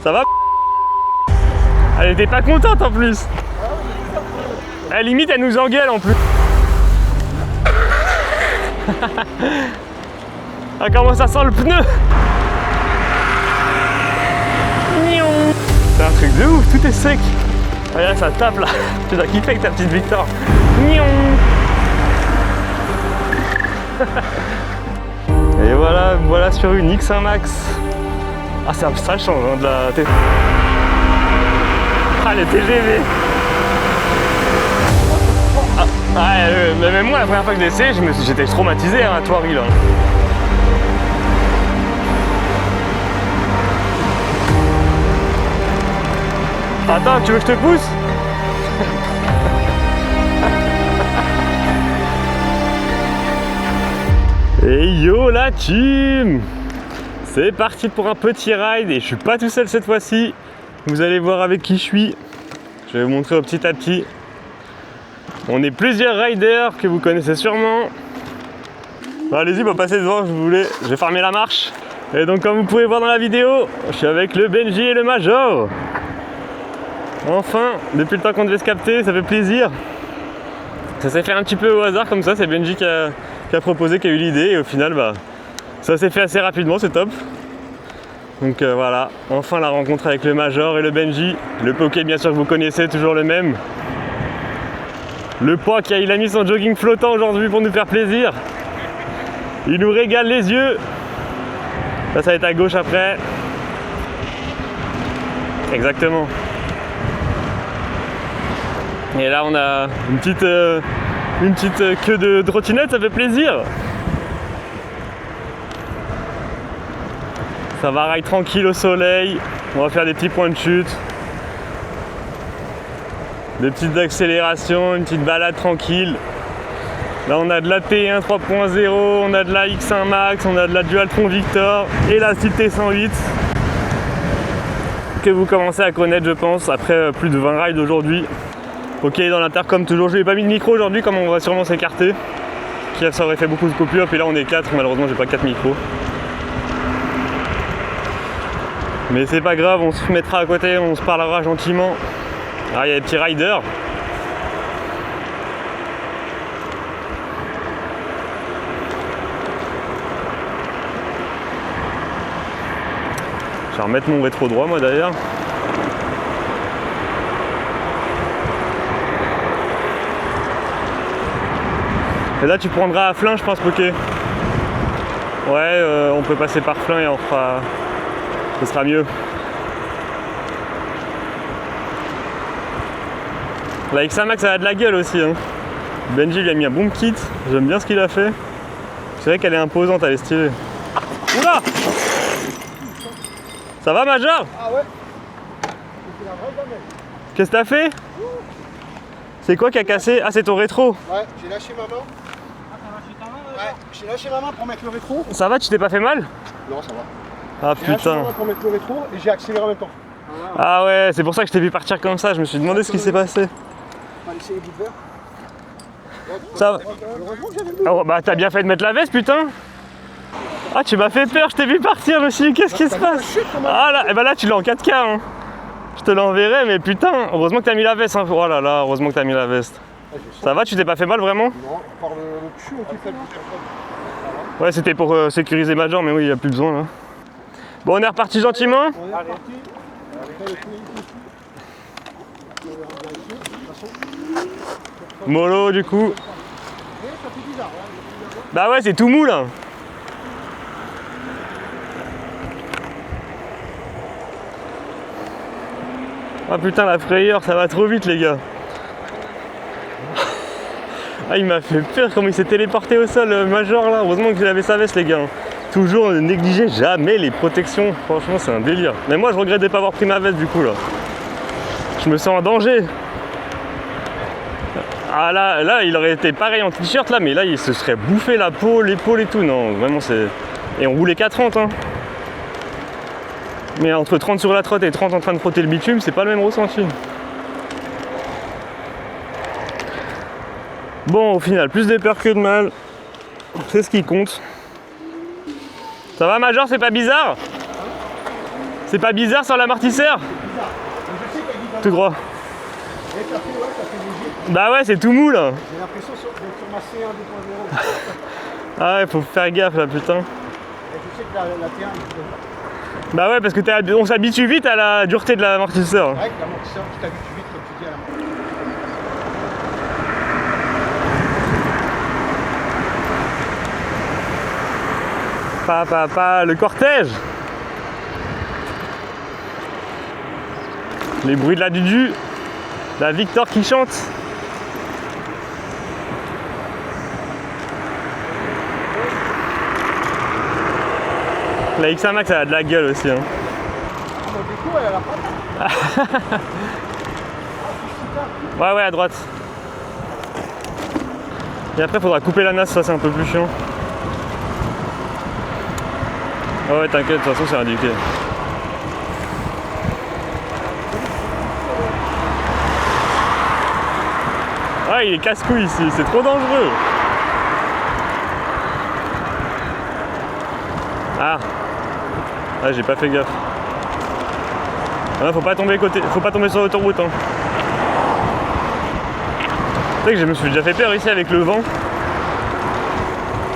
Ça va? Elle était pas contente en plus. Elle limite, elle nous engueule en plus. Ah, comment ça sent le pneu? C'est un truc de ouf, tout est sec. Regarde, ça tape là. Tu dois kiffer avec ta petite Victor. Et voilà sur une X1 Max. Ah, ça change hein, de la T. Ah, les TGV. Mais même moi, la première fois que j'ai essayé, j'étais traumatisé hein, à Thoiry là. Attends, tu veux que je te pousse? Et yo la team! C'est parti pour un petit ride et je suis pas tout seul cette fois-ci. Vous allez voir avec qui je suis. Je vais vous montrer petit à petit. On est plusieurs riders que vous connaissez sûrement. Bon, allez-y, on va passer devant, je vais farmer la marche. Et donc comme vous pouvez voir dans la vidéo, je suis avec le Benji et le Major. Enfin, depuis le temps qu'on devait se capter, ça fait plaisir. Ça s'est fait un petit peu au hasard comme ça, c'est Benji qui a proposé, qui a eu l'idée et au final ça s'est fait assez rapidement, c'est top. Donc voilà, enfin la rencontre avec le Major et le Benji. Le Poké bien sûr que vous connaissez, toujours le même. Le Poké, il a mis son jogging flottant aujourd'hui pour nous faire plaisir. Il nous régale les yeux. Ça va être à gauche après. Exactement. Et là on a une petite queue de trottinette, ça fait plaisir. Ça va ride tranquille au soleil. On va faire des petits points de chute. Des petites accélérations, une petite balade tranquille. Là on a de la T1 3.0, on a de la X1 Max, on a de la Dualtron Victor et la Cité 108. Que vous commencez à connaître je pense, après plus de 20 rides aujourd'hui. Ok, dans l'intercom toujours, je n'ai pas mis de micro aujourd'hui comme on va sûrement s'écarter. Ça aurait fait beaucoup de coupures, et là on est 4, malheureusement j'ai pas 4 micros. Mais c'est pas grave, on se mettra à côté, on se parlera gentiment. Ah, il y a des petits riders. Je vais remettre mon rétro droit moi d'ailleurs. Et là tu prendras à Flins je pense Poké. Ouais on peut passer par Flins et on fera. Ce sera mieux. La X1 Max ça a de la gueule aussi hein. Benji lui a mis un bon kit, j'aime bien ce qu'il a fait. C'est vrai qu'elle est imposante, elle est stylée. Oula! Ça va Major? Ah ouais. Qu'est-ce que t'as fait? C'est quoi qui a cassé? Ah c'est ton rétro? Ouais, j'ai lâché ma main. Ah t'as lâché ta main? Ouais, j'ai lâché ma main pour mettre le rétro. Ça va, tu t'es pas fait mal? Non ça va. Ah j'ai lâché ma putain. main pour mettre le rétro et j'ai accéléré en même temps. Ah ouais, c'est pour ça que je t'ai vu partir comme ça, je me suis demandé ce qui s'est passé. On va laisser les bouts de verre. Ça va. Oh, bah t'as bien fait de mettre la veste putain. Ah tu m'as fait peur, je t'ai vu partir, je me suis dit qu'est-ce qui se passe? Ah là, et bah là tu l'as en 4K hein. Je te l'enverrai mais putain, heureusement que t'as mis la veste hein. Oh là là, heureusement que t'as mis la veste. Ça va, tu t'es pas fait mal vraiment? Non, par le cul on fait ça. Ouais c'était pour sécuriser Major mais oui il n'y a plus besoin là. Bon on est reparti gentiment. On est reparti. Mollo du coup. Bah ouais c'est tout mou là. Ah putain la frayeur ça va trop vite les gars. Ah il m'a fait peur comme il s'est téléporté au sol le Major là. Heureusement que j'avais sa veste les gars. Toujours ne négligez jamais les protections. Franchement c'est un délire. Mais moi je regrette de pas avoir pris ma veste du coup là. Je me sens en danger. Ah là il aurait été pareil en t-shirt là mais là il se serait bouffé la peau, l'épaule et tout. Non vraiment c'est... Et on roulait qu'à 30 hein. Mais entre 30 sur la trotte et 30 en train de frotter le bitume, c'est pas le même ressenti. Bon, au final, plus de peur que de mal. C'est ce qui compte. Ça va, Major, c'est pas bizarre? C'est pas bizarre sur l'amortisseur? Bizarre. Mais je sais qu'il y a du Tout droit. Et ça fait léger. Bah ouais, c'est tout mou là. J'ai l'impression d'être sur ma C1 2.0. Ah ouais, faut faire gaffe là, putain. Et je sais que la T1 est Bah ouais, parce que on s'habitue vite à la dureté de l'amortisseur. ouais, l'amortisseur, tu t'habitues vite comme tu dis à l'amortisseur. Le cortège. Les bruits de la Dudu. La Victor qui chante. La X1 Max, elle a de la gueule aussi. Hein. Du coup, elle a pas Ouais, à droite. Et après, faudra couper la nasse, ça c'est un peu plus chiant. Ouais, t'inquiète, de toute façon, c'est indiqué. Ouais, il est casse-couille ici, c'est trop dangereux. Ah, j'ai pas fait gaffe. Ah, faut pas tomber sur l'autoroute. Hein. Tu sais que je me suis déjà fait peur ici avec le vent.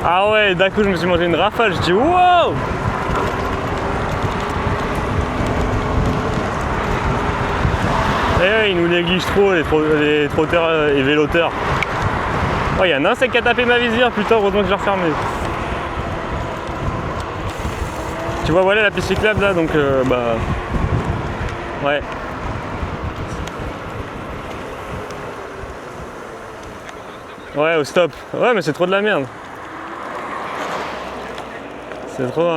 Ah ouais, d'un coup je me suis mangé une rafale, je dis wow. Et ouais, ils nous négligent trop les trotteurs et véloteurs. Oh, il y a un insecte qui a tapé ma visière, putain, heureusement que je l'ai refermé. Tu vois, voilà la piste cyclable là, donc bah. Ouais. Ouais, au stop. Ouais, mais c'est trop de la merde. C'est trop.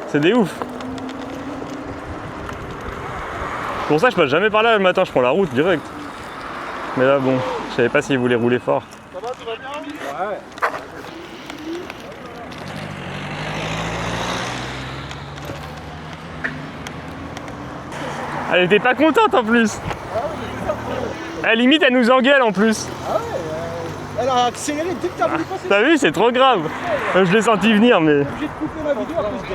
C'est des ouf. Pour ça, je passe jamais par là le matin, je prends la route direct. Mais là, bon, je savais pas s'ils voulaient rouler fort. Ça va, tout va bien? Ouais. Elle était pas contente en plus. Elle limite, elle nous engueule en plus. Ah ouais, elle a accéléré dès que t'as voulu passer. T'as vu, c'est trop grave. Je l'ai senti venir, mais J'ai obligé de couper ma vidéo à cause de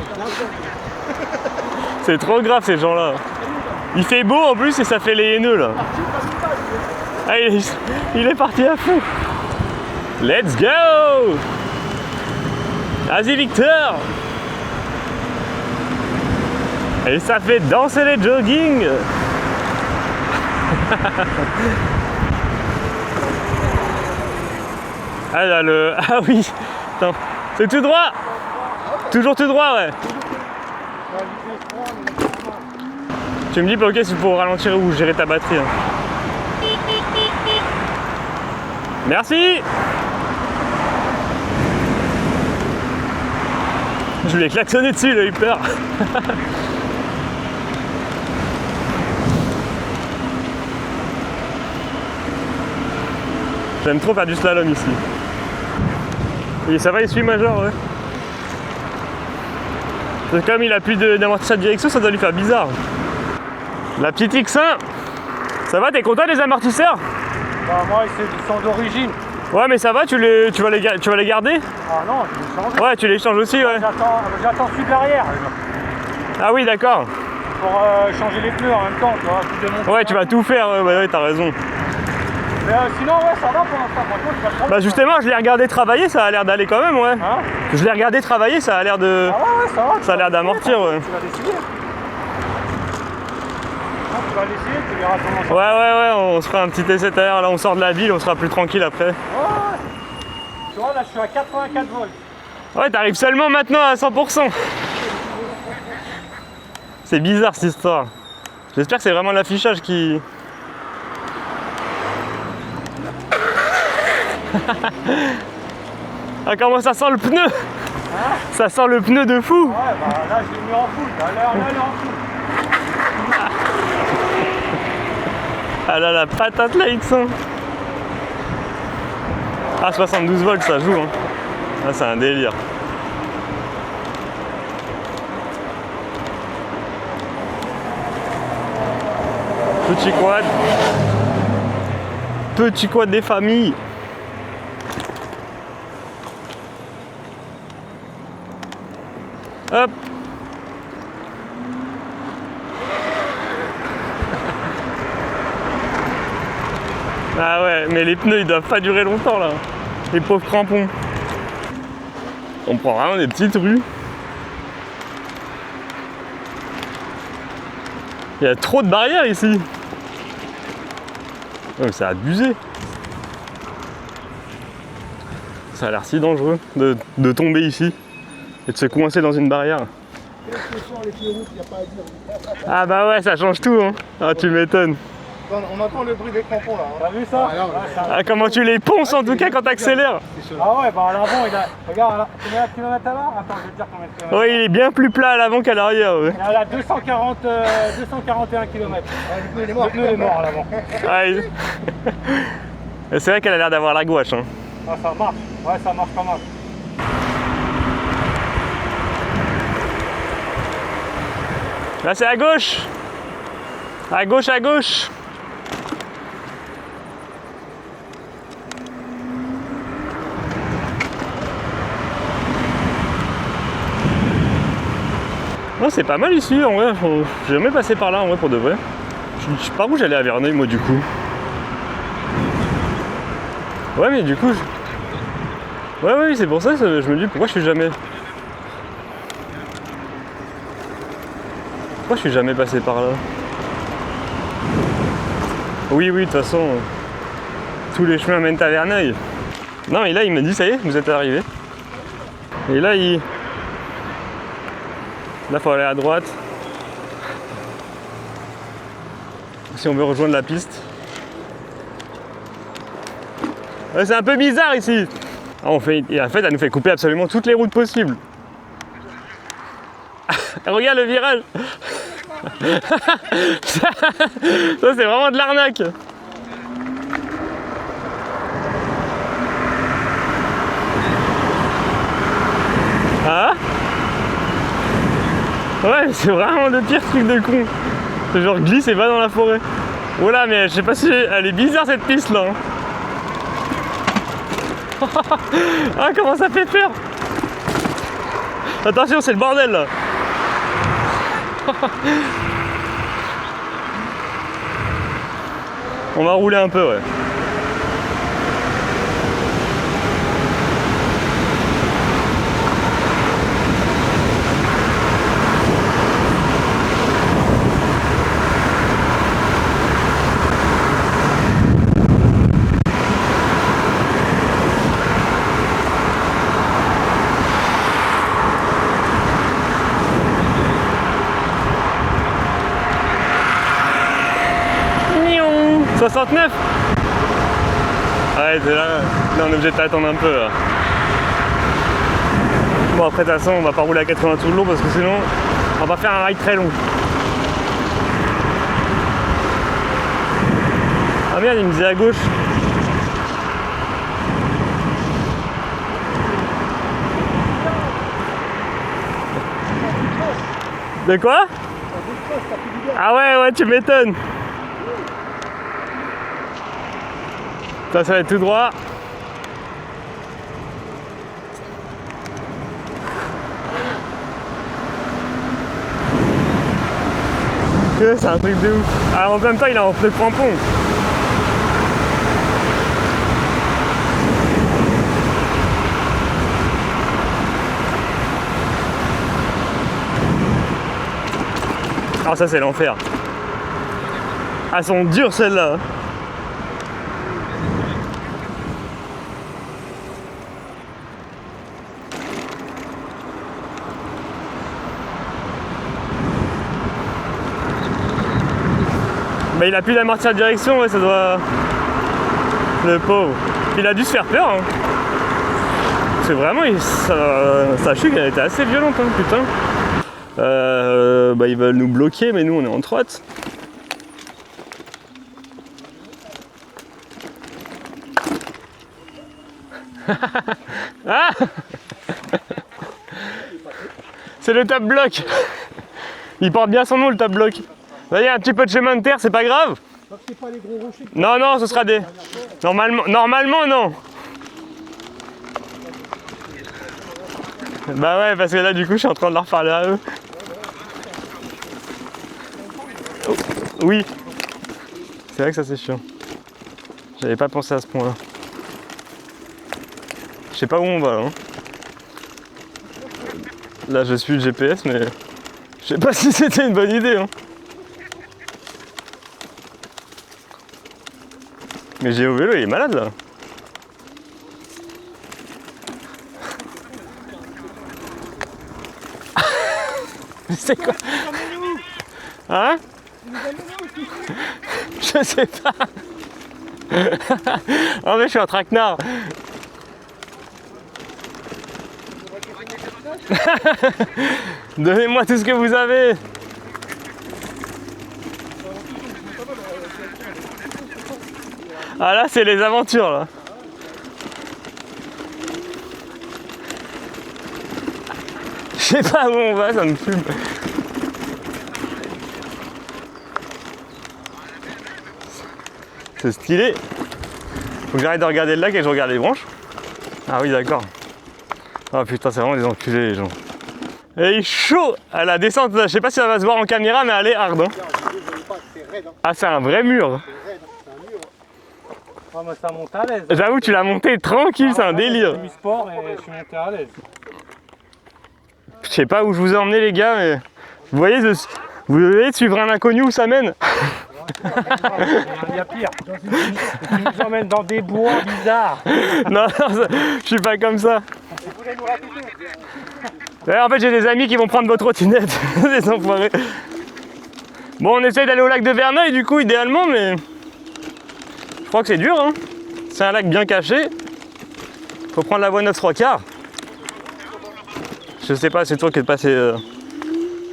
c'est trop grave ces gens-là. Il fait beau en plus et ça fait les haineux là. Ah, il est parti à fond. Let's go. Vas-y Victor. Et ça fait danser les jogging. Ah là le... Ah oui. Attends. C'est tout droit. Toujours tout droit, ouais. Tu me dis, bah, ok, c'est pour ralentir ou gérer ta batterie. Hein. Merci. Je lui ai klaxonné dessus, il a eu peur. J'aime trop faire du slalom ici. Et ça va, il suit Major, ouais. Parce que comme il a plus d'amortisseur de direction, ça doit lui faire bizarre. La petite X1, ça va, t'es content des amortisseurs? Bah moi ils sont d'origine. Ouais mais ça va, tu vas les garder? Ah non, je vais changer. Ouais, tu les changes aussi, ouais. J'attends celui de l'arrière. Ah oui, d'accord. Pour changer les pneus en même temps, tu vois. Ouais, tu vas tout faire, ouais, t'as raison. Mais sinon, ouais, ça va pour l'instant. Franchement, tu vas trop. Bah justement, je l'ai regardé travailler, ça a l'air d'aller quand même, ouais. Hein? Je l'ai regardé travailler, ça a l'air de... Ah ouais, ça va. Ça a l'air d'amortir, ouais. Tu vas l'essayer. Tu vas l'essayer, tu verras comment ça. Ouais, on se fera un petit essai derrière, là on sort de la ville, on sera plus tranquille après. Ouais. Tu vois, là je suis à 84 volts. Ouais, t'arrives seulement maintenant à 100%. C'est bizarre cette histoire. J'espère que c'est vraiment l'affichage qui... Ah, comment ça sent le pneu? Ça sent le pneu de fou. Ouais, bah là je l'ai mis en full. Là, elle est en full. Ah là, la patate la X1. Ah, 72 volts, ça joue. Hein. Ah, c'est un délire. Petit quad. Petit quad des familles. Hop. Ah ouais, mais les pneus ils doivent pas durer longtemps là. Les pauvres crampons. On prend vraiment des petites rues. Il y a trop de barrières ici. Oh, mais c'est abusé. Ça a l'air si dangereux de tomber ici et de se coincer dans une barrière. Ah bah ouais, ça change tout hein. Ah tu m'étonnes. On entend le bruit des crampons là. T'as vu ça? Ah comment tu les ponces en tout cas quand t'accélères. Ah ouais, bah à l'avant il a... Regarde là, combien de kilomètres à l'heure? Attends, je vais te dire combien de kilomètres. Ouais, il est bien plus plat à l'avant qu'à l'arrière. Ouais. Il a 241 km. Le pneu il est mort. Le pneu est mort à l'avant. Ah, c'est vrai qu'elle a l'air d'avoir la gouache. Hein. Ah, ça marche. Ouais, ça marche pas mal. Là c'est à gauche. À gauche, à gauche. Non, c'est pas mal ici en vrai. J'ai jamais passé par là en vrai pour de vrai. Je sais pas où j'allais à Verneuil moi du coup. Ouais mais du coup. Ouais c'est pour ça que je me dis pourquoi je suis jamais. Pourquoi je suis jamais passé par là? Oui, de toute façon, tous les chemins mènent à Verneuil. Non, et là, il m'a dit, ça y est, vous êtes arrivés. Et là, il faut aller à droite. Si on veut rejoindre la piste. Ouais, c'est un peu bizarre ici. Ah, et en fait, elle nous fait couper absolument toutes les routes possibles. Regarde le virage. Ça c'est vraiment de l'arnaque. Ah ouais, c'est vraiment le pire truc de con. C'est genre glisse et va dans la forêt. Oh là, mais je sais pas si elle est bizarre cette piste là. Ah comment ça fait peur. Attention, c'est le bordel là. On va rouler un peu, ouais. Miaou. 69. Ouais, là on est obligé de t'attendre un peu là. Bon après de toute façon on va pas rouler à 80 tout le long parce que sinon on va faire un ride très long. Ah merde, il me disait à gauche. De quoi? Ah ouais, tu m'étonnes. Ça va être tout droit. C'est un truc de ouf. Alors en même temps il est en pneu crampon. Ah ça c'est l'enfer. Ah, elles sont dures celles-là. Bah il a plus d'amorti de direction, ouais, ça doit... Le pauvre. Il a dû se faire peur. Hein. C'est vraiment... Sa chute elle était assez violente, hein, putain. Bah ils veulent nous bloquer, mais nous on est en trotte. Ah c'est le top bloc. Il porte bien son nom le top bloc. Il y a un petit peu de chemin de terre, c'est pas grave. Non, ce sera des... Normalement non. Bah ouais, parce que là du coup je suis en train de leur parler à eux. Oui. C'est vrai que ça c'est chiant. J'avais pas pensé à ce point là. Je sais pas où on va là. Hein. Là je suis le GPS mais je sais pas si c'était une bonne idée. Hein. Mais Géo Vélo il est malade là. C'est quoi? Hein? Je sais pas. Oh mais je suis un traquenard. Donnez-moi tout ce que vous avez. Ah là c'est les aventures là. Je sais pas où on va, ça me fume. C'est stylé. Faut que j'arrête de regarder le lac et que je regarde les branches. Ah oui d'accord. Oh putain c'est vraiment des enculés les gens. Et il est chaud à la descente, je sais pas si ça va se voir en caméra mais elle est hard. Hein. Ah c'est un vrai mur. Ah, mais ça monte à l'aise. J'avoue tu l'as monté tranquille, c'est un délire. J'ai mis sport et je suis monté à l'aise. Je sais pas où je vous ai emmené les gars mais vous voyez de suivre un inconnu où ça mène. Il y a pire. Tu nous emmènes dans des bois bizarres. Non, je suis pas comme ça. Ouais, en fait j'ai des amis qui vont prendre votre trottinette, des enfoirés. Bon on essaye d'aller au lac de Verneuil du coup idéalement mais je crois que c'est dur hein. C'est un lac bien caché. Faut prendre la voie 9-3/4. Je sais pas, c'est toi qui es passé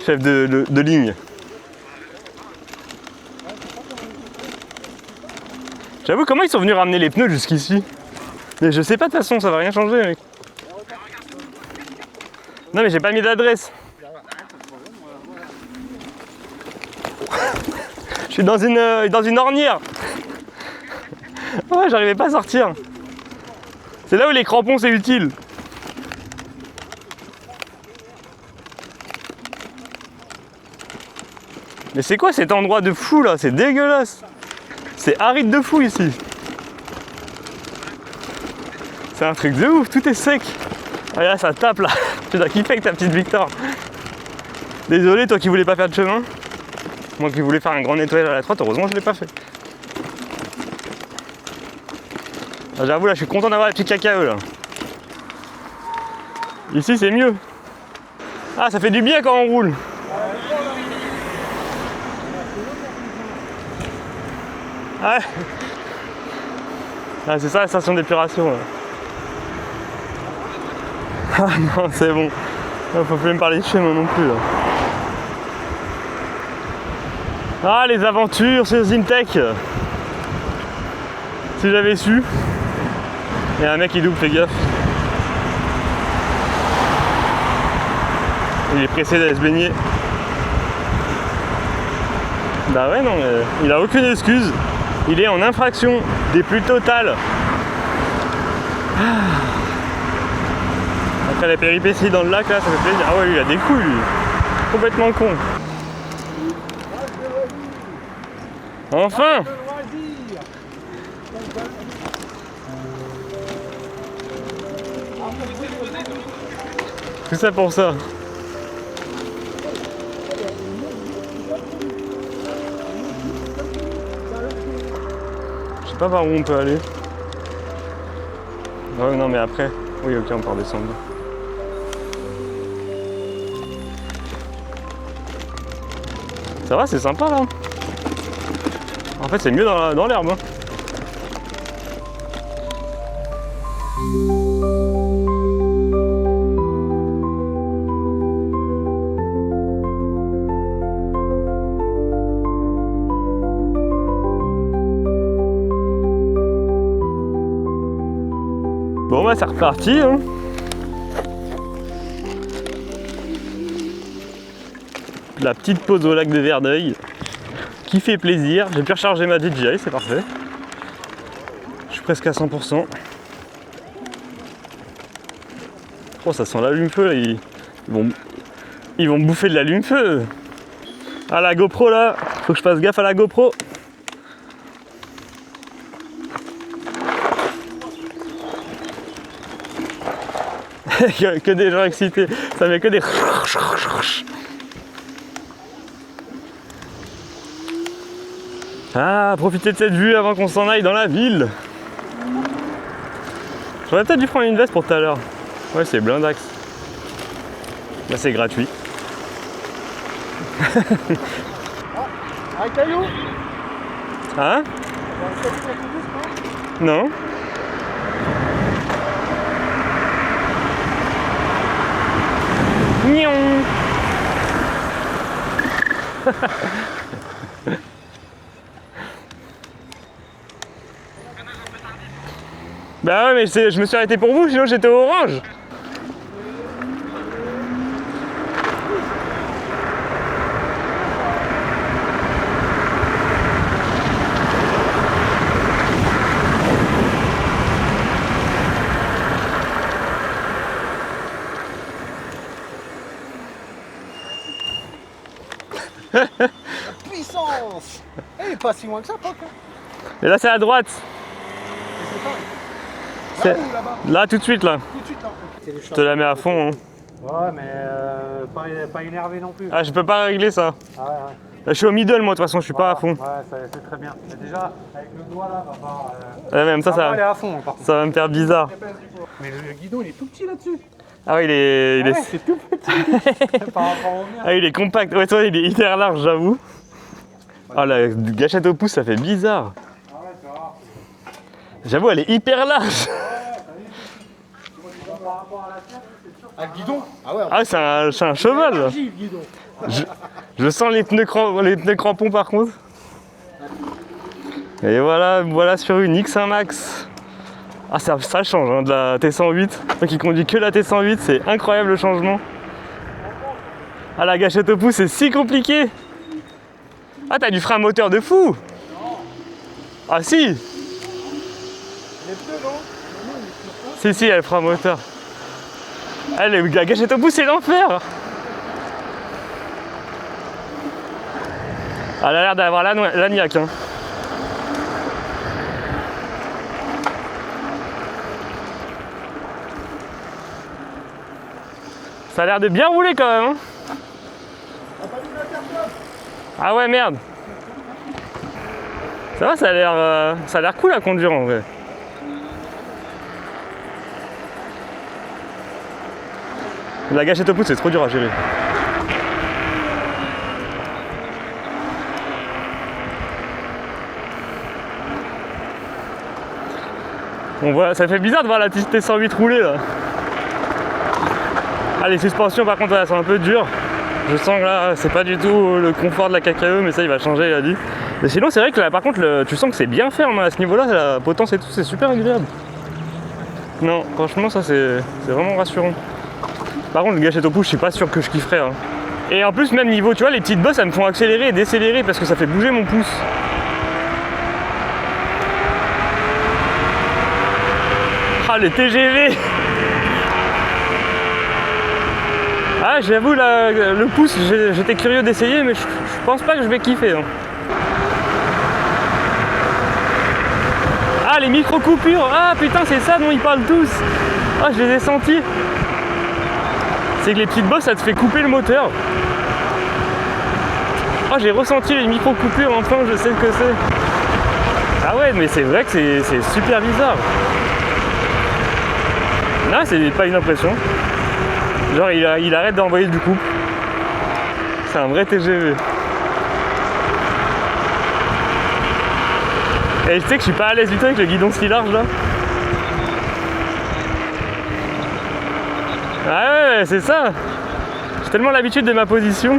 chef de ligne. J'avoue comment ils sont venus ramener les pneus jusqu'ici. Mais je sais pas de toute façon, ça va rien changer mec. Non mais j'ai pas mis d'adresse. Je suis dans une ornière. Ouais, j'arrivais pas à sortir. C'est là où les crampons c'est utile. Mais c'est quoi cet endroit de fou là? C'est dégueulasse. C'est aride de fou ici. C'est un truc de ouf, tout est sec. Regarde ça tape là. Tu dois kiffer avec ta petite Victor. Désolé toi qui voulais pas faire de chemin. Moi qui voulais faire un grand nettoyage à la trotte, heureusement je l'ai pas fait. J'avoue là je suis content d'avoir la petite KKE là. Ici c'est mieux. Ah ça fait du bien quand on roule. Ouais. Ah c'est ça la station d'épuration là. Ah non c'est bon. Faut plus me parler de chemin non plus là. Ah les aventures sur Zintech. Si j'avais su. Il y a un mec qui double, fais gaffe. Il est pressé d'aller se baigner. Bah ouais non mais il a aucune excuse. Il est en infraction des plus totales. Après la péripétie dans le lac là ça fait plaisir. Ah ouais lui il a des couilles lui. Complètement con. Enfin. Tout ça pour ça. Je sais pas par où on peut aller. Ah ouais, non mais après. Oui ok on peut redescendre. Ça va c'est sympa là. En fait c'est mieux dans l'herbe. Hein. Bon bah c'est reparti hein. La petite pause au lac de Verneuil qui fait plaisir. J'ai pu recharger ma DJI, c'est parfait. Je suis presque à 100%. Oh ça sent l'allume-feu là, ils vont bouffer de l'allume-feu. Ah la GoPro là, faut que je fasse gaffe à la GoPro. Que des gens excités. Ça fait que des... Ah, profitez de cette vue avant qu'on s'en aille dans la ville. J'aurais peut-être dû prendre une veste pour tout à l'heure. Ouais, c'est blindax. Là, c'est gratuit. Un caillou. Hein? Non? Nion. Bah ouais, mais je me suis arrêté pour vous, sinon j'étais au orange. Puissance. Eh, pas si loin que ça, Poc. Et là, c'est à droite. Là où, là-bas? Là, tout de suite, là. Tout de suite, là. Je te la mets à fond. Hein. Ouais, mais pas énervé non plus. Ah, je peux pas régler ça. Ah ouais, ouais. Là, je suis au middle, moi, de toute façon, je suis pas à fond. Ouais, c'est très bien. Mais déjà, avec le doigt là, va pas. Ouais, même ça, Elle est à fond par contre. ça va me faire bizarre. Mais le guidon il est tout petit là-dessus. Ah ouais, il est... Ouais, c'est tout petit par rapport au mien. Ah, il est compact. Ouais, toi, il est hyper large, j'avoue. Ah, la gâchette au pouce, ça fait bizarre. Ah ouais, tu vois. J'avoue, elle est hyper large. Par rapport à la tienne, c'est sûr. Ah, le guidon? Ah ouais. Ah, c'est un cheval. Là. Le guidon. Je sens les pneus crampons, par contre. Et voilà sur une X1 Max. Ah, ça change hein, de la T108. Moi qui conduis que la T108, c'est incroyable le changement. Ah, la gâchette au pouce, c'est si compliqué. Ah, t'as du frein moteur de fou. Ah si. Les pneus, non? Si, il y a le frein moteur. Ah, la gâchette au pouce, c'est l'enfer. Ah, elle a l'air d'avoir la niaque. Hein. Ça a l'air de bien rouler quand même. Hein. Ah ouais, merde. Ça va, ça a l'air cool à conduire en vrai. La gâchette au pouce, c'est trop dur à gérer. On voit, ça fait bizarre de voir la petite T108 rouler là. Ah, les suspensions par contre elles sont un peu dures. Je sens que là c'est pas du tout le confort de la KKE, mais ça il va changer, il a dit. Mais sinon c'est vrai que là par contre tu sens que c'est bien ferme à ce niveau là, la potence et tout, c'est super agréable. Non, franchement ça c'est vraiment rassurant. Par contre le gâchette au pouce je suis pas sûr que je kifferais. Hein. Et en plus même niveau, tu vois les petites bosses elles me font accélérer et décélérer parce que ça fait bouger mon pouce. Ah les TGV. Ah j'avoue là, le pouce j'étais curieux d'essayer mais je pense pas que je vais kiffer. Hein. Ah les micro-coupures. Ah putain c'est ça dont ils parlent tous. Ah je les ai sentis. C'est que les petites bosses ça te fait couper le moteur. Ah j'ai ressenti les micro-coupures, enfin je sais ce que c'est. Ah ouais mais c'est vrai que c'est super bizarre. Non, c'est pas une impression. Genre, il arrête d'envoyer du couple. C'est un vrai TGV. Et je sais que je suis pas à l'aise du tout avec le guidon si large là. Ah ouais, c'est ça. J'ai tellement l'habitude de ma position.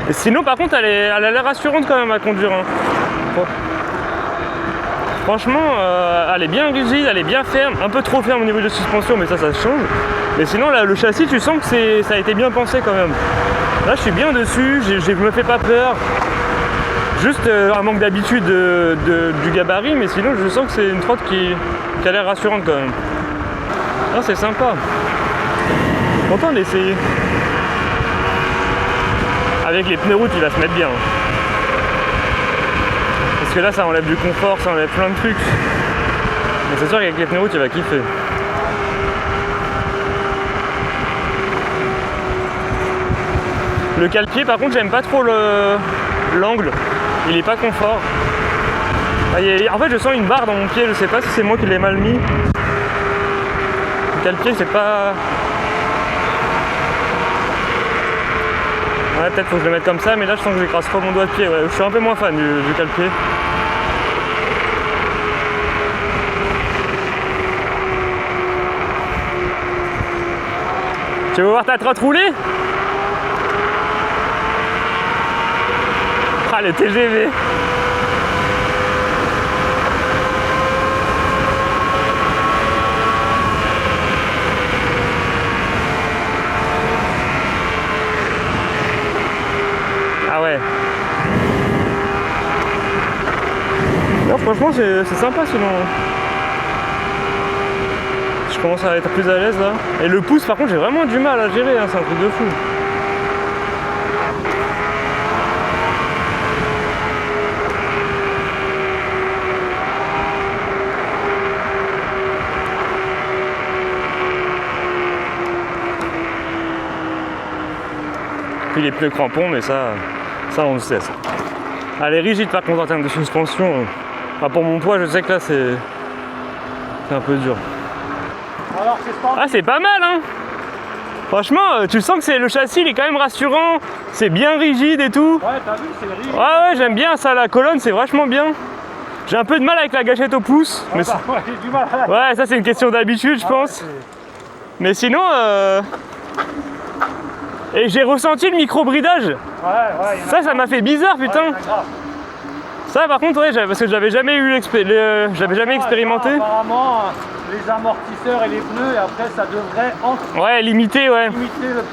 Et sinon, par contre, elle a l'air rassurante quand même à conduire. Hein. Franchement, elle est bien rigide, elle est bien ferme, un peu trop ferme au niveau de la suspension, mais ça change. Mais sinon, là, le châssis, tu sens que ça a été bien pensé quand même. Là, je suis bien dessus, je me fais pas peur. Juste un manque d'habitude du gabarit, mais sinon, je sens que c'est une trotte qui a l'air rassurante quand même. Ah, c'est sympa. Content d'essayer. Avec les pneus route, il va se mettre bien. Parce que là ça enlève du confort, ça enlève plein de trucs. Mais c'est sûr qu'avec les pneus route il va kiffer. Le cale-pied par contre j'aime pas trop l'angle, il est pas confort. En fait je sens une barre dans mon pied, je sais pas si c'est moi qui l'ai mal mis. Le cale-pied c'est pas... Ouais, peut-être faut que je le mette comme ça, mais là je sens que j'écrase pas mon doigt de pied. Ouais. Je suis un peu moins fan du cale-pied. Tu veux voir ta trotte rouler? Ah, le TGV! Ah ouais. Non, franchement, c'est sympa sinon. Je commence à être plus à l'aise là. Et le pouce, par contre, j'ai vraiment du mal à gérer, hein, c'est un truc de fou. Puis les pneus crampons, mais ça on le sait. Ça. Elle est rigide par contre en termes de suspension. Enfin, pour mon poids, je sais que là c'est un peu dur. Alors, ah, c'est pas mal, hein. Franchement, tu sens que le châssis, il est quand même rassurant. C'est bien rigide et tout. Ouais, t'as vu, c'est rigide. Ouais, j'aime bien ça. La colonne, c'est vachement bien. J'ai un peu de mal avec la gâchette au pouce. Ah mais bah, ouais, j'ai du mal. Ouais, ça c'est une question d'habitude, je pense. Ouais, mais sinon, et j'ai ressenti le micro-bridage. Ouais, ça m'a fait bizarre, putain. Ouais, ça, par contre, ouais, parce que j'avais jamais expérimenté. Apparemment, les amortisseurs et les pneus, et après, ça devrait limiter le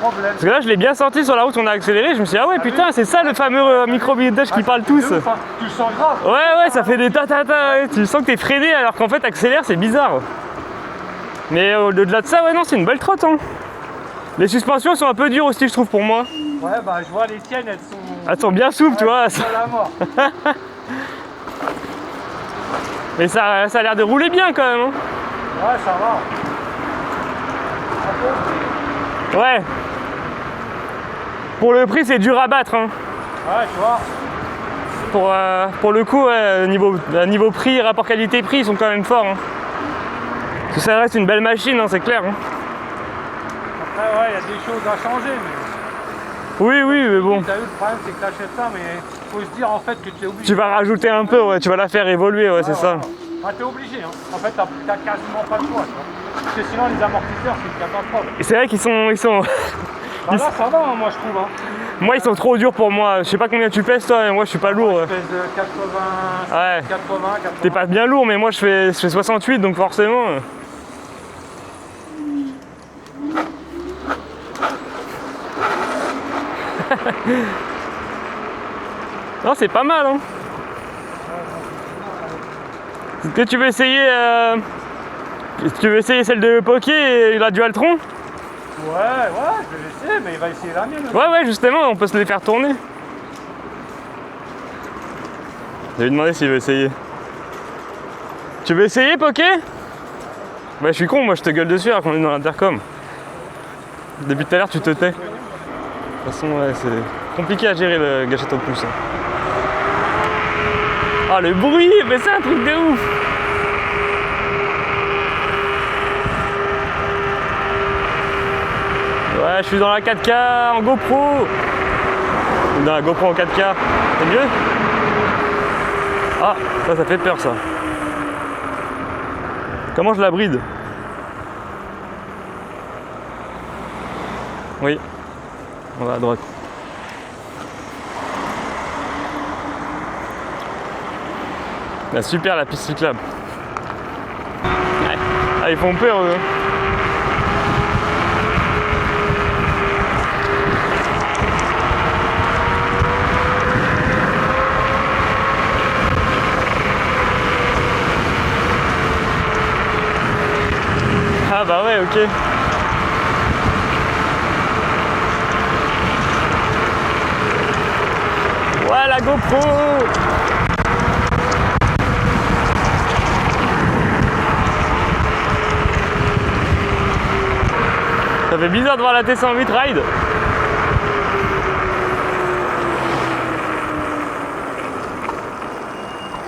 problème. Parce que là, je l'ai bien senti sur la route, on a accéléré. Je me suis dit, ah ouais, putain, c'est ça le fameux micro-bridage qui parle tous. Ouf, hein. Tu le sens grave. Ouais, ça fait des ta-ta-ta. Ouais. Tu sens que t'es freiné alors qu'en fait, accélère, c'est bizarre. Mais au-delà de ça, ouais, non, c'est une belle trotte. Hein. Les suspensions sont un peu dures aussi, je trouve, pour moi. Ouais, bah, je vois les tiennes, elles sont bien souples, tu vois. C'est la mort. Mais ça a l'air de rouler bien quand même. Hein. Ouais, ça va. Ouais. Pour le prix, c'est dur à battre. Hein. Ouais, tu vois. Pour le coup, ouais, niveau prix, rapport qualité-prix, ils sont quand même forts. Hein. Parce que ça reste une belle machine, hein, c'est clair. Hein. Après, ouais, il y a des choses à changer. Mais... Oui, mais bon. T'as vu, le problème, c'est que t'achètes ça, mais faut se dire en fait que tu es obligé. Tu vas rajouter un peu, ouais, tu vas la faire évoluer, ouais, c'est ça. Ah, t'es obligé, hein. En fait, t'as quasiment pas le choix, tu vois. Parce que sinon, les amortisseurs, c'est une catastrophe. Et c'est vrai qu'ils sont... Bah là, ça va, hein, moi, je trouve. Hein. Moi, ils sont trop durs pour moi. Je sais pas combien tu pèses, toi, mais moi, je suis pas lourd. Je pèse 80, ouais. 80. T'es pas bien lourd, mais moi, je fais 68, donc forcément... Non, c'est pas mal, hein. Est-ce que tu veux essayer celle de Poké et la Dualtron? Ouais, je vais l'essayer, mais il va essayer la mienne. Ouais, justement, on peut se les faire tourner. Je vais lui demander s'il veut essayer. Tu veux essayer, Poké? Bah, je suis con, moi, je te gueule dessus alors qu'on est dans l'intercom. Depuis tout à l'heure, tu te tais. De toute façon, ouais, c'est compliqué à gérer le gâchette au pouce. Hein. Ah, le bruit, mais c'est un truc de ouf! Ouais, je suis dans la 4K en GoPro. Dans la GoPro en 4K. C'est mieux? Ah, ça fait peur, ça. Comment je la bride? Oui. On va à droite. Ah, super la piste cyclable. Ouais. Ah, ils font peur eux. Ah bah ouais, ok. Ouais, la GoPro. Ça fait bizarre de voir la T108 ride.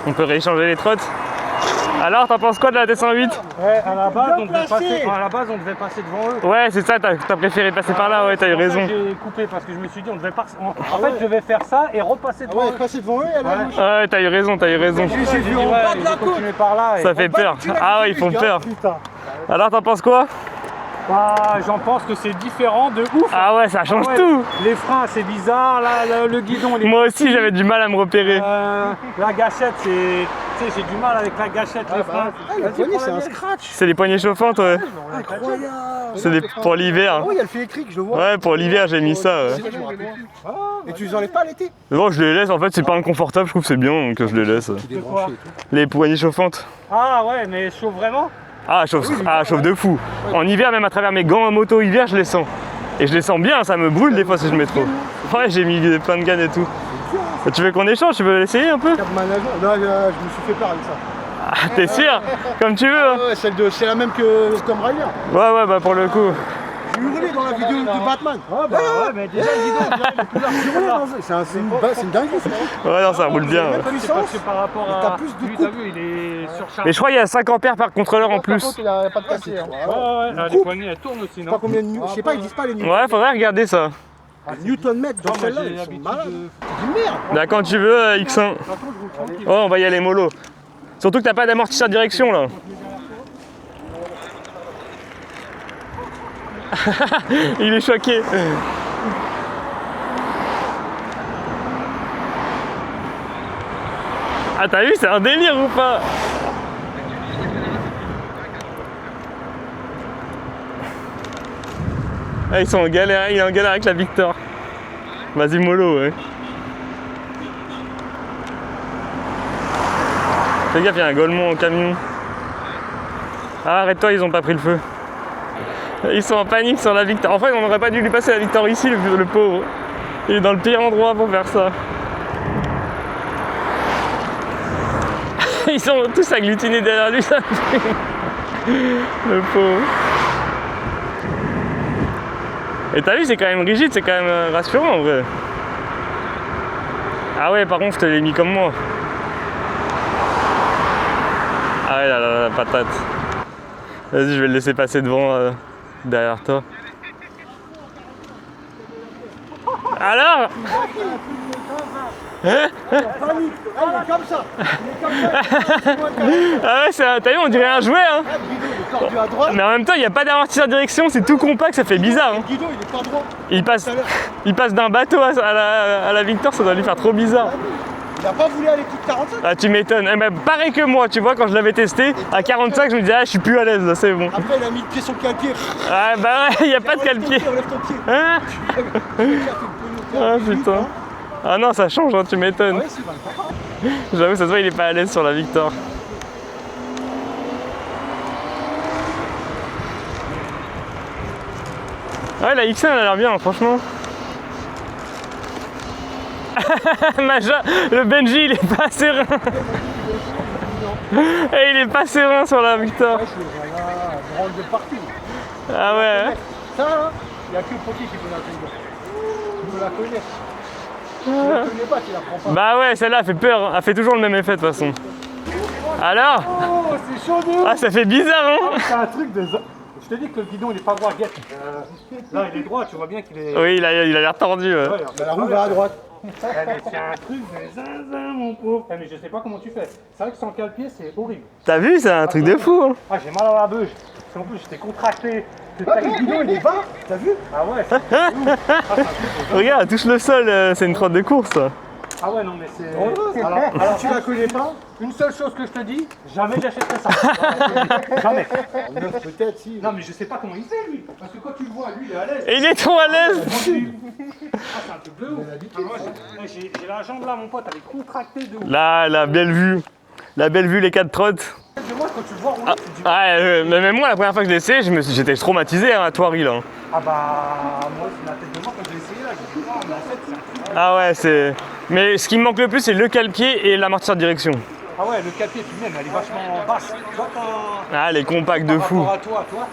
On peut rééchanger les trottes. Alors, t'en penses quoi de la T108? Ouais, à la base, on devait placé. passer devant eux. Ouais, c'est ça, t'as préféré passer par là, ouais, t'as eu raison. J'ai coupé parce que je me suis dit, on devait pas. En fait, je vais faire ça et repasser devant Ouais, eux. passer devant eux et aller à gauche. Ouais, t'as eu raison, t'as eu raison. J'ai vu en bas de la côte. Continuer par là. Et... Ça fait peur. Ah ouais, ils font peur. Putain. Alors, t'en penses quoi? Bah, j'en pense que c'est différent de ouf. Ah ouais, ça change Ah ouais, tout. Les freins, c'est bizarre. Là, le guidon, il est Moi aussi, j'avais du mal à me repérer. la gâchette, c'est. Tu sais, j'ai du mal avec la gâchette, les freins. La poignée, c'est un scratch. C'est les poignées chauffantes, ouais. Incroyable. C'est pour l'hiver. Oh, il y a le fait écrit que je vois. Ouais, pour l'hiver, j'ai mis ça. Ouais. Je me rappelle plus. Et tu les enlèves pas à l'été? Non, je les laisse, en fait, c'est pas inconfortable, je trouve que c'est bien, donc je les laisse. Débranché et tout. Les poignées chauffantes. Ah ouais, mais chauffe vraiment? Ah, chauffe de fou. En hiver, même à travers mes gants en moto hiver, je les sens. Et je les sens bien, ça me brûle des fois si je mets trop. Ouais, j'ai mis plein de gaines et tout. Tu veux qu'on échange? Tu veux l'essayer un peu? Cap Manager. Là, je me suis fait peur avec ça. Ah, t'es sûr? Comme tu veux. Hein. Ouais, c'est la même que Tomb Raider. Ouais, bah pour le coup. J'ai hurlé dans la vidéo de Batman. Ah bah ouais, mais déjà le guidon, C'est une dinguerie ça. Ouais, non, ça roule bien. Ouais. c'est parce que par rapport Mais t'as à. plus de Lui, coupe. t'as vu, il est surchargé. Mais je crois qu'il y a 5 ampères par contrôleur en Par plus. contre, il a pas de cassé. Hein. Ouais, là, les coupe. poignées, elles tournent aussi, Je sais non? pas combien de je sais pas, ils disent pas les newtons. Ouais, faudrait regarder ça. Newton-mètres dans Non, moi, celle-là, j'ai ils sont l'habitude malades. de. Dis merde. Bah, quand tu veux, X1. De toute façon, je roule tranquille. Oh, on va y aller mollo. Surtout que t'as pas d'amortisseur de direction là. Il est choqué. Ah, t'as vu, c'est un délire ou pas? Ah, ils sont en galère, il est en galère avec la Victor. Vas-y mollo, ouais. Fais gaffe, il y a un Golemont en camion. Ah, arrête-toi, ils ont pas pris le feu. Ils sont en panique sur la Victor. En fait, on n'aurait pas dû lui passer la Victor ici, le pauvre. Il est dans le pire endroit pour faire ça. Ils sont tous agglutinés derrière lui, ça me fait. Le pauvre. Et t'as vu, c'est quand même rigide, c'est quand même rassurant en vrai. Ah ouais, par contre, je te l'ai mis comme moi. Ah ouais, la patate. Vas-y, je vais le laisser passer devant, derrière toi. Alors? Il est comme ça. Ah ouais, t'as vu, on dirait un jouet, hein. Le guidon, il est tordu à droite. Mais en même temps, il n'y a pas d'amortisseur de direction, c'est tout compact, ça fait bizarre. Hein. Le guidon, il est pas droit. Il passe d'un bateau à la Victor, ça doit lui faire trop bizarre. Il a pas voulu aller plus de 45. Ah, tu m'étonnes. Eh ben, pareil que moi, tu vois, quand je l'avais testé, à 45, je me disais, ah, je suis plus à l'aise, là, c'est bon. Après, il a mis le pied sur le cale-pied. Ah, bah ouais, il n'y a pas de cale-pied. Enlève ton pied. Hein? Ah, putain. Ah non, ça change, hein, tu m'étonnes. Ouais, c'est vrai. J'avoue, ça se voit, il est pas à l'aise sur la Victor. Ouais, la X1 elle a l'air bien, franchement. Maja, le Benji il est pas serein. Et il est pas serein sur la Victor. Ouais, je rentre de partout. Ah ouais. Ça, là, il n'y a que le potier qui peut la connaître. Tu peux la connaître. Tu la connais pas, tu la prends pas. Bah ouais, celle-là elle fait peur, hein. Elle fait toujours le même effet de toute façon. Alors? Oh, c'est chaud de ouf. Ah, ça fait bizarre, hein? C'est un truc de. Je te dis que le guidon il est pas droit, guette. Là il est droit, tu vois bien qu'il est. Oui, il a l'air tordu. Ouais. Ouais, Bah, la roue va à droite. mais c'est un truc de zinzin mon pauvre. Mais je sais pas comment tu fais. C'est vrai que sans cale-pied c'est horrible. T'as vu, c'est un truc de fou. Hein. Ah j'ai mal à la beuge. En plus j'étais contracté. Ah, le guidon, il est bas. T'as vu? Ah ouais. Regarde, elle touche le sol, c'est une trotte de course. Ça. Ah ouais non mais c'est. Alors Tu la connais pas? une seule chose que je te dis, jamais j'achèterai ça. Jamais. Neuf, peut-être, si. Non mais je sais pas comment il fait lui. Parce que quand tu le vois, lui il est à l'aise. Et il est trop à l'aise. Ah c'est un truc de ouf. Ah, moi, j'ai la jambe là mon pote, elle est contractée de ouf. Là, la belle vue. La belle vue, les 4 trottes. De moi quand tu le vois rouler, tu te dis. Mais même moi, la première fois que je l'ai essayé, j'étais traumatisé hein, à Thoiry là. Ah bah moi c'est la tête de moi quand j'ai essayé là, j'ai dit non mais en fait c'est un truc. Ah ouais, c'est. Mais ce qui me manque le plus, c'est le cale-pied et l'amortisseur de direction. Ah ouais le cale-pied tu même elle est vachement basse. Tu vois quand. Ah, les compacts de Par fou. rapport à toi,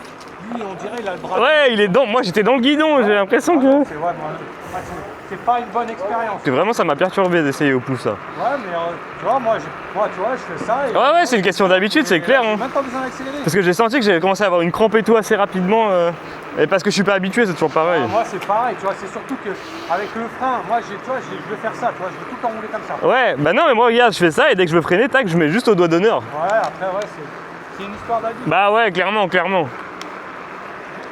lui on dirait il a le bras. Ouais, il est dans. Moi, j'étais dans le guidon, j'ai l'impression que. C'est ouais, moi, c'est pas une bonne expérience. Parce que vraiment, ça m'a perturbé d'essayer au pouce, ça. Ouais, mais tu vois, moi, tu vois, je fais ça. Et, Ouais, c'est une question d'habitude, c'est clair. J'ai Hein. même pas besoin d'accélérer. Parce que j'ai senti que j'avais commencé à avoir une crampe et tout assez rapidement. Et parce que je suis pas habitué, c'est toujours pareil. Moi, c'est pareil, tu vois, c'est surtout qu'avec le frein, moi, tu vois, je veux faire ça, tu vois, je veux tout enrouler comme ça. Ouais, bah non, mais moi, regarde, je fais ça et dès que je veux freiner, tac, je mets juste au doigt d'honneur. Ouais, après, ouais, c'est une histoire d'adulte. Bah ouais, clairement.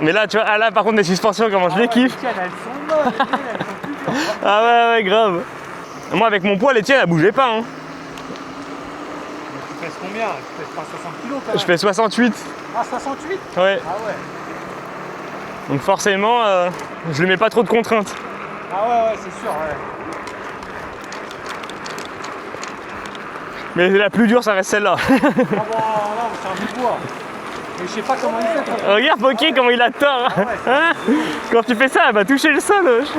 Mais là, tu vois, ah là, par contre, les suspensions, comment je les kiffe. Les tiennes, elles sont molles, les tiennes, elles sont plus dures. Ah ouais, grave. Moi, avec mon poids, les tiennes, elles bougeaient pas. Hein. Tu pèses combien? Tu pèses pas 60 kilos quand même. Je fais 68. Ah, 68? Ouais. Ah ouais. Donc forcément, je lui mets pas trop de contraintes. Ah ouais, c'est sûr, ouais. Mais la plus dure, ça reste celle-là. Ah bon, là, c'est un bout de bois. Mais je sais pas comment il fait. Quand... Regarde Poké comment il a tort. Ah ouais, Hein, quand tu fais ça, elle va toucher le sol. Je sais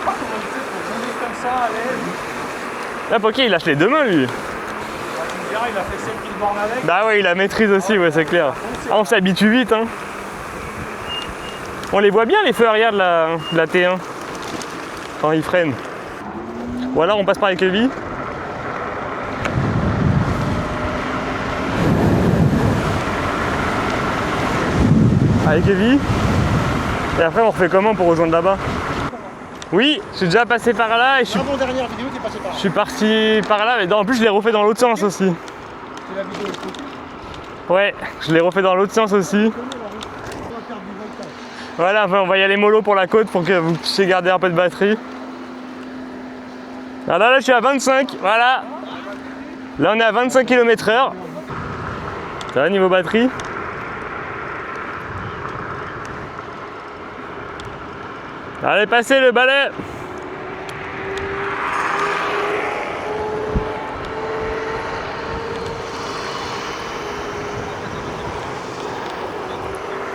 pas comment il fait pour tomber comme ça à l'aise. Là, Poké, il lâche les deux mains, lui. Bah, tu me diras, il a fait celle qui le borne avec. Bah ouais, il la maîtrise aussi, ouais, c'est clair. Ah, on s'habitue vite, hein. On les voit bien, les feux arrière de la T1. Quand ils freinent. Ou alors, on passe par les quevilles. Avec Evie. Et après on refait comment pour rejoindre là-bas? Oui, je suis déjà passé par là et je suis, Mon dernière vidéo, t'es passé par là. je suis parti par là, mais en plus je l'ai refait dans l'autre sens aussi. C'est la vidéo écoute. Ouais, je l'ai refait dans l'autre sens aussi. On va faire du voltage. Voilà, on va y aller mollo pour la côte pour que vous puissiez garder un peu de batterie. Alors là je suis à 25, voilà. Là on est à 25 km/h. Ça va niveau batterie? Allez, passez le balai.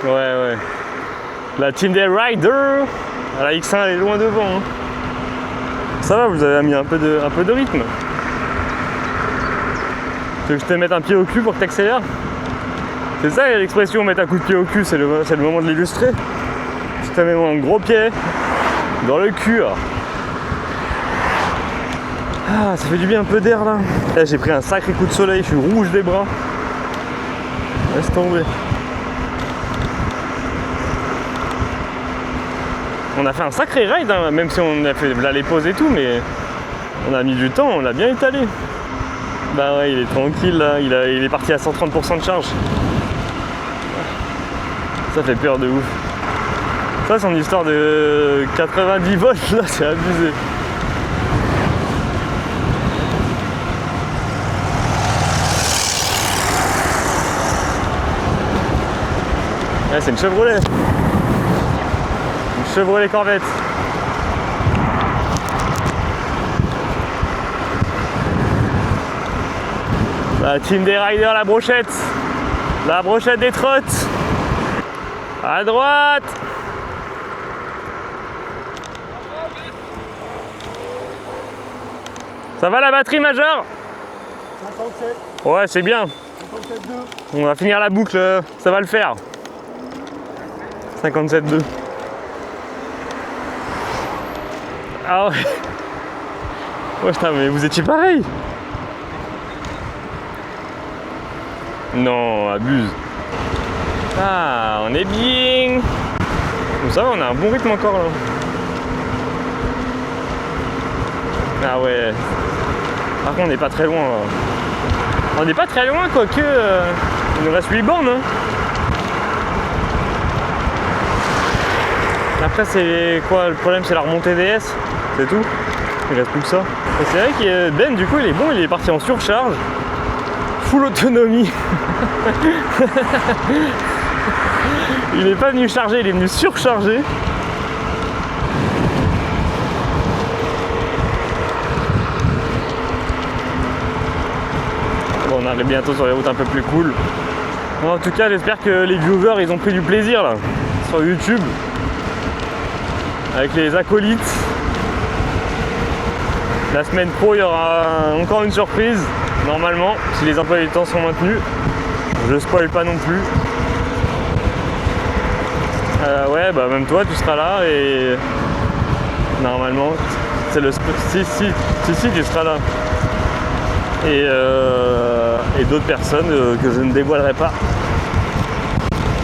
Ouais. La team des riders. La X1 elle est loin devant. Hein. Ça va, vous avez mis un peu de rythme. Tu veux que je te mette un pied au cul pour que tu accélères? C'est ça l'expression mettre un coup de pied au cul, c'est le moment de l'illustrer. Je te mets mon gros pied dans le cul. Ah, ça fait du bien un peu d'air là. Là j'ai pris un sacré coup de soleil, je suis rouge des bras. Laisse tomber. On a fait un sacré ride, hein, même si on a fait là, les pauses et tout, mais on a mis du temps, on l'a bien étalé. Bah ouais, il est tranquille là, il est parti à 130% de charge. Ça fait peur de ouf. Ça, son histoire de 90 volts, là, c'est abusé. Ouais, c'est une Chevrolet. Une Chevrolet Corvette. La team des riders, la brochette. La brochette des trottes. À droite. Ça va la batterie majeure? 57, Ouais, c'est bien. 57,2. On va finir la boucle, ça va le faire. 57,2. Ah ouais. Ouais, putain, mais vous étiez pareil. Non, abuse. Ah, on est bien. Bon, ça va, on a un bon rythme encore là. Ah ouais. Par contre, on n'est pas très loin. Là. On n'est pas très loin, quoique. Il nous reste 8 bornes. Hein. Après, c'est quoi le problème? C'est la remontée DS. C'est tout. Il reste plus que ça. Et c'est vrai que Ben, du coup, il est bon. Il est parti en surcharge. Full autonomie. Il n'est pas venu charger, il est venu surcharger. Bon, on arrive bientôt sur les routes un peu plus cool. Bon, en tout cas, j'espère que les viewers ils ont pris du plaisir là sur YouTube avec les acolytes. La semaine pro, il y aura encore une surprise normalement si les emplois du temps sont maintenus. Je spoil pas non plus. Ouais, bah même toi tu seras là et Normalement, c'est le si tu seras là. Et d'autres personnes que je ne dévoilerai pas.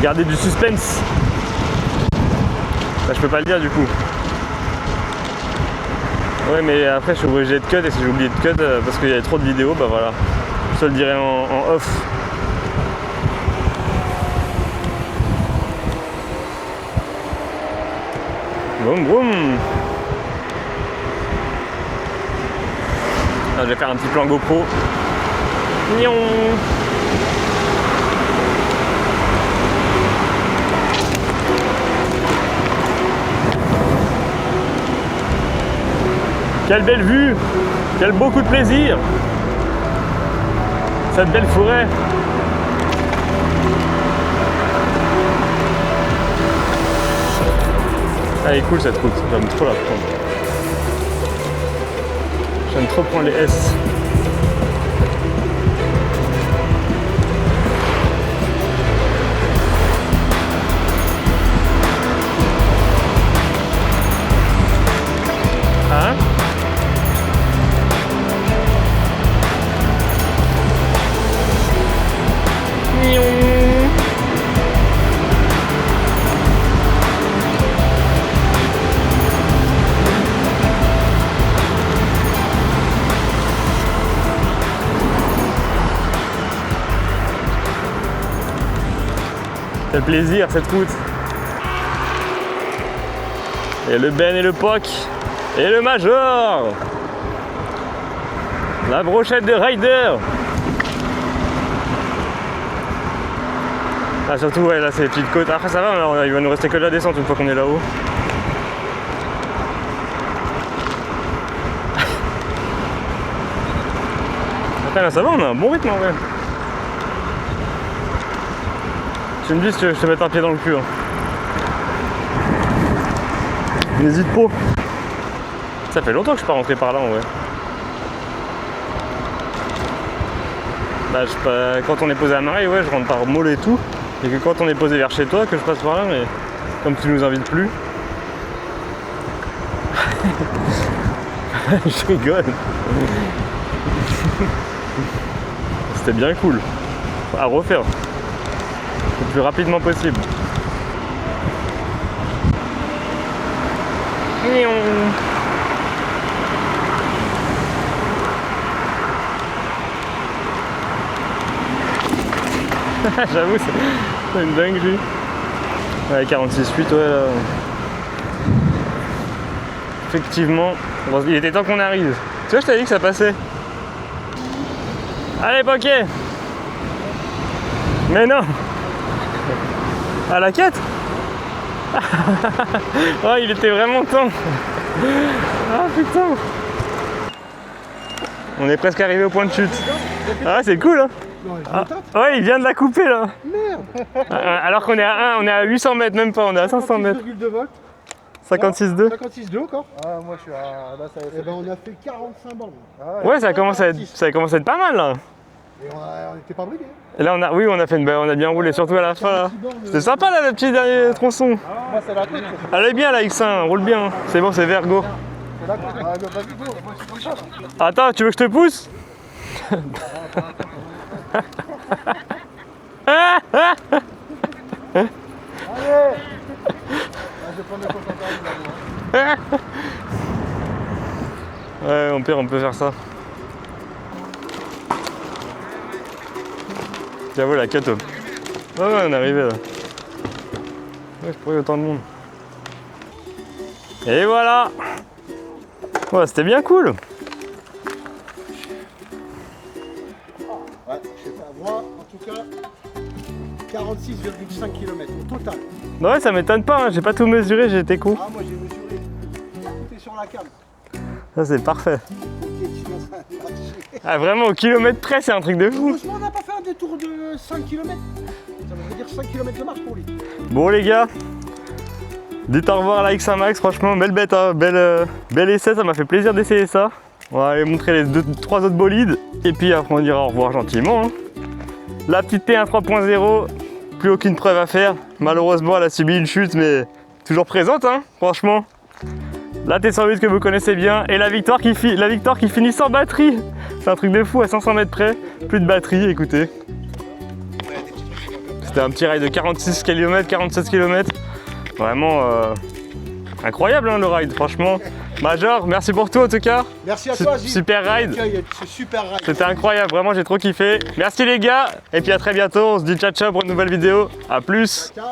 Gardez du suspense. Bah, je peux pas le dire du coup. Ouais, mais après je suis obligé de cut, et si j'ai oublié de cut parce qu'il y avait trop de vidéos, bah voilà. Je te le dirai en off. Boum boum. Ah, je vais faire un petit plan GoPro. Nion. Quelle belle vue! Quel beau coup de plaisir! Cette belle forêt! Elle est cool cette route, j'aime trop la prendre. J'aime trop prendre les S. Hein? Quel plaisir cette route. Et le Ben et le Poc et le Major. La brochette de Rider. Ah surtout ouais là c'est les petites côtes. Après ça va, alors, il va nous rester que de la descente une fois qu'on est là-haut. Après là ça va, on a un bon rythme en vrai. Tu me dis si je te mets un pied dans le cul. Hein. N'hésite pas. Ça fait longtemps que je suis pas rentré par là en vrai. Bah, quand on est posé à Marais, ouais, je rentre par Maule et tout. Et que quand on est posé vers chez toi, que je passe par là, mais comme tu nous invites plus. Je rigole. C'était bien cool. À refaire. Le plus rapidement possible. J'avoue, c'est une dinguerie. Ouais, 46,8, ouais, là. Effectivement, il était temps qu'on arrive. Tu vois, je t'avais dit que ça passait. Allez, Poké! Mais non! À la quête? Oh, il était vraiment temps! Ah putain! On est presque arrivé au point de chute. Ah, c'est cool, hein? Ah, ouais, il vient de la couper là. Merde. Alors qu'on est à 1, on est à 800 mètres, même pas, on est à 500 mètres. 56,2 volts. 56,2. 56,2 encore. Ah, moi je suis à. Là, ça ben, on a fait 45 bornes. Ah, ouais, ça commence à être pas mal là. Et on était pas brûlés. Et là, on a bien roulé, surtout à la fin là. C'était sympa là, le petit dernier tronçon. Ah, moi, c'est la tête. Elle est bien la X1, roule bien. C'est bon, c'est Vergo. C'est la tête. Ah, bah, vas-y, go. Moi, c'est comme ça. Attends, tu veux que je te pousse? Allez. Je vais prendre le concentré là. Ouais, au pire, on peut faire ça. J'avoue, la quête. Ouais, on est arrivé là. Ouais, je pourrais autant de monde. Et voilà. Ouais, c'était bien cool. Ouais, je sais pas. Moi, en tout cas, 46,5 km au total. Ouais, ça m'étonne pas, hein. J'ai pas tout mesuré, j'ai été con. Ah, moi j'ai mesuré. Tout est sur la cam. Ça, c'est parfait. Ok, tu commences à marcher. Ah, vraiment, au kilomètre près, c'est un truc de fou. Heureusement, on n'a pas fait un détour de 5 km. Ça veut dire 5 km de marche pour lui. Bon, les gars, dites au revoir à la X1 Max, franchement, belle bête, hein. Bel essai, ça m'a fait plaisir d'essayer ça. On va aller montrer les 3 autres bolides. Et puis après, on dira au revoir gentiment. Hein. La petite T1 3.0, plus aucune preuve à faire. Malheureusement, elle a subi une chute, mais toujours présente, hein, franchement. La T108 que vous connaissez bien et la Victor qui finit sans batterie. C'est un truc de fou à 500 mètres près. Plus de batterie, écoutez. C'était un petit ride de 46 km, 47 km. Vraiment incroyable hein, le ride, franchement. Major, merci pour tout en tout cas. Merci à toi, Gilles. Super ride. C'est super ride. C'était incroyable, vraiment j'ai trop kiffé. Merci les gars, et puis à très bientôt. On se dit ciao ciao pour une nouvelle vidéo. A plus. Ciao.